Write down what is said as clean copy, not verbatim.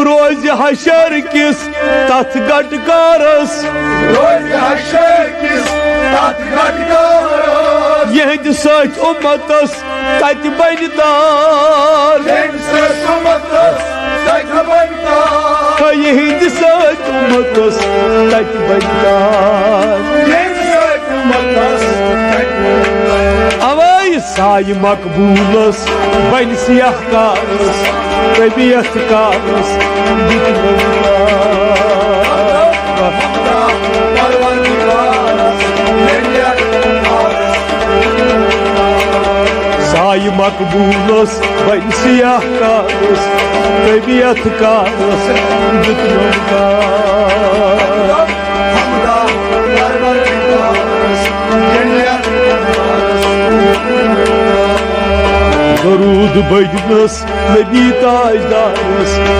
रोज हशर किस तथ गटकारस यहद सच उम्मतस तत बनदार यहद सच उम्मतस तत बनदार अवै साय मकबूलस बन सियाहकारस तबीयत कारस साय मकबूलस बन सियाहकारस तबीयत कारस दरूद बजनस नबी ताजदारस